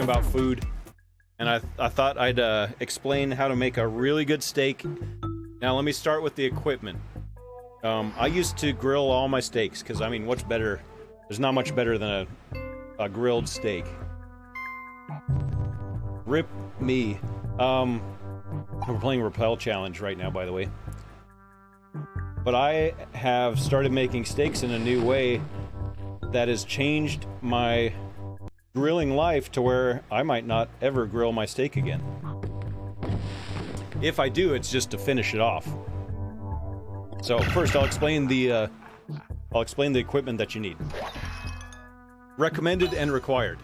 talking about food, and I thought I'd explain how to make a really good steak. Now let me start with the equipment. I used to grill all my steaks, because I mean, what's better? There's not much better than a grilled steak. Rip me. We're playing Rappel Challenge right now, by the way. But I have started making steaks in a new way that has changed my grilling life to where I might not ever grill my steak again. If I do, it's just to finish it off. So first, I'll explain the equipment that you need. Recommended and required.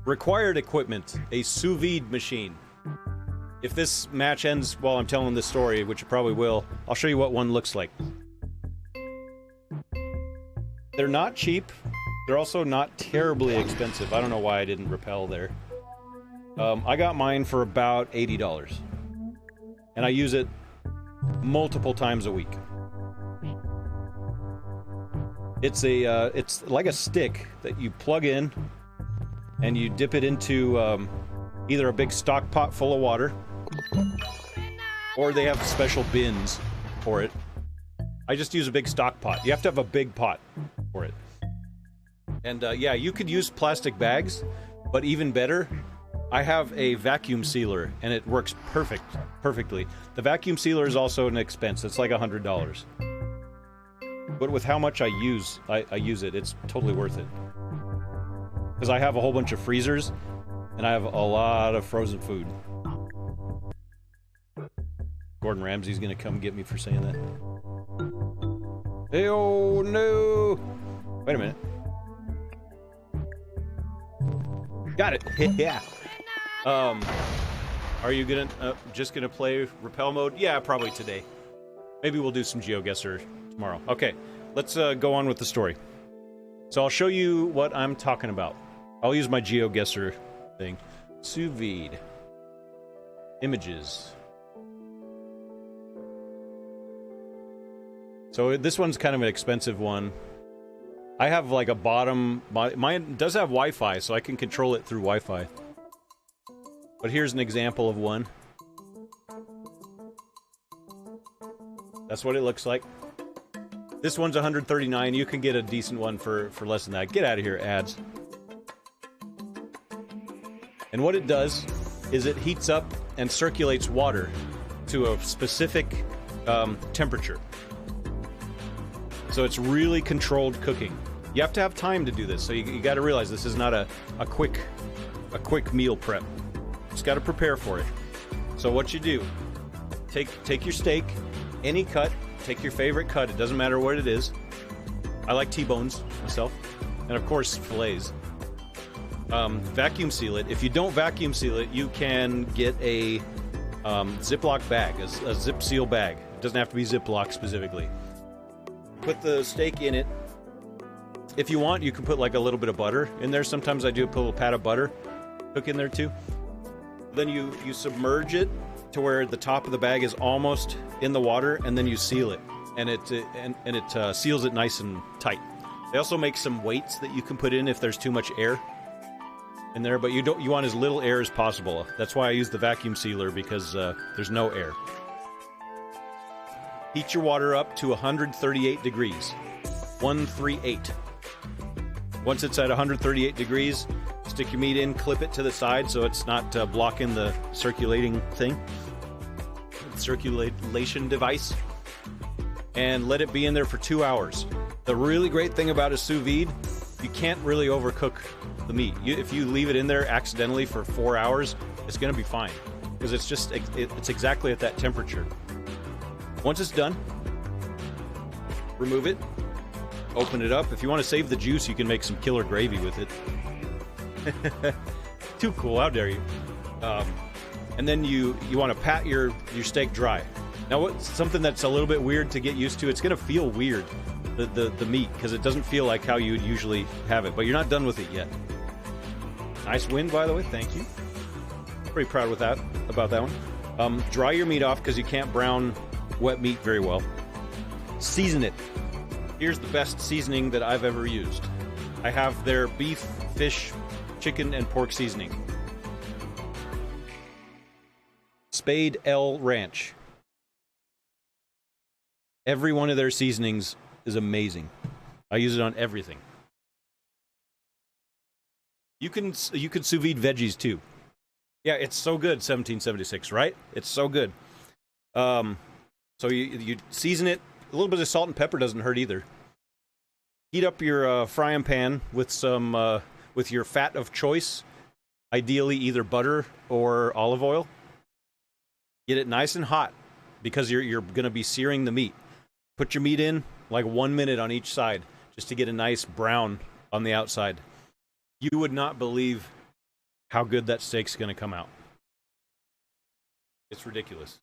Required equipment: a sous vide machine. If this match ends while I'm telling this story, which it probably will, I'll show you what one looks like. They're not cheap. They're also not terribly expensive. I don't know why I didn't repel there. I got mine for about $80. And I use it multiple times a week. It's like a stick that you plug in and you dip it into either a big stock pot full of water, or they have special bins for it. I just use a big stock pot. You have to have a big pot for it. And yeah, you could use plastic bags, but even better, I have a vacuum sealer, and it works perfectly. The vacuum sealer is also an expense. It's like $100. But with how much I use it, it's totally worth it. Because I have a whole bunch of freezers, and I have a lot of frozen food. Gordon Ramsay's gonna come get me for saying that. Hey, oh no! Wait a minute. Got it! Yeah! Are you gonna, just gonna play Rappel mode? Yeah, probably today. Maybe we'll do some GeoGuessr tomorrow. Okay, let's go on with the story. So I'll show you what I'm talking about. I'll use my GeoGuessr thing. Sous vide. Images. So this one's kind of an expensive one. I have like a bottom... Mine does have Wi-Fi, so I can control it through Wi-Fi. But here's an example of one. That's what it looks like. This one's $139. You can get a decent one for less than that. Get out of here, ads. And what it does is it heats up and circulates water to a specific temperature. So it's really controlled cooking. You have to have time to do this, so you got to realize this is not a quick meal prep. Just got to prepare for it. So what you do, take your steak, any cut, take your favorite cut, it doesn't matter what it is. I like T-bones myself, and of course fillets. Vacuum seal it. If you don't vacuum seal it, you can get a Ziploc bag, a zip seal bag. It doesn't have to be Ziploc specifically. Put the steak in it. If you want, you can put like a little bit of butter in there. Sometimes I do put a little pat of butter cook in there too. Then you submerge it to where the top of the bag is almost in the water, and then you seal it, and it seals it nice and tight. They also make some weights that you can put in if there's too much air in there, but you want as little air as possible. That's why I use the vacuum sealer, because there's no air. Heat your water up to 138 degrees. 138. Once it's at 138 degrees, stick your meat in, clip it to the side so it's not blocking the circulating thing. Circulation device. And let it be in there for 2 hours. The really great thing about a sous vide, you can't really overcook the meat. If you leave it in there accidentally for 4 hours, it's going to be fine. Because it's exactly at that temperature. Once it's done, remove it, open it up. If you want to save the juice, you can make some killer gravy with it. Too cool, how dare you. And then you want to pat your steak dry. Now, something that's a little bit weird to get used to, it's going to feel weird, the meat, because it doesn't feel like how you would usually have it, but you're not done with it yet. Nice win, by the way, thank you. Pretty proud about that one. Dry your meat off, because you can't brown wet meat very well. Season it. Here's the best seasoning that I've ever used. I have their beef fish, chicken, and pork seasoning. Spade L Ranch. Every one of their seasonings is amazing. I use it on everything. You can sous vide veggies too. Yeah, it's so good. 1776, right? It's so good. So you season it. A little bit of salt and pepper doesn't hurt either. Heat up your frying pan with some with your fat of choice, ideally either butter or olive oil. Get it nice and hot because you're going to be searing the meat. Put your meat in like 1 minute on each side just to get a nice brown on the outside. You would not believe how good that steak's going to come out. It's ridiculous.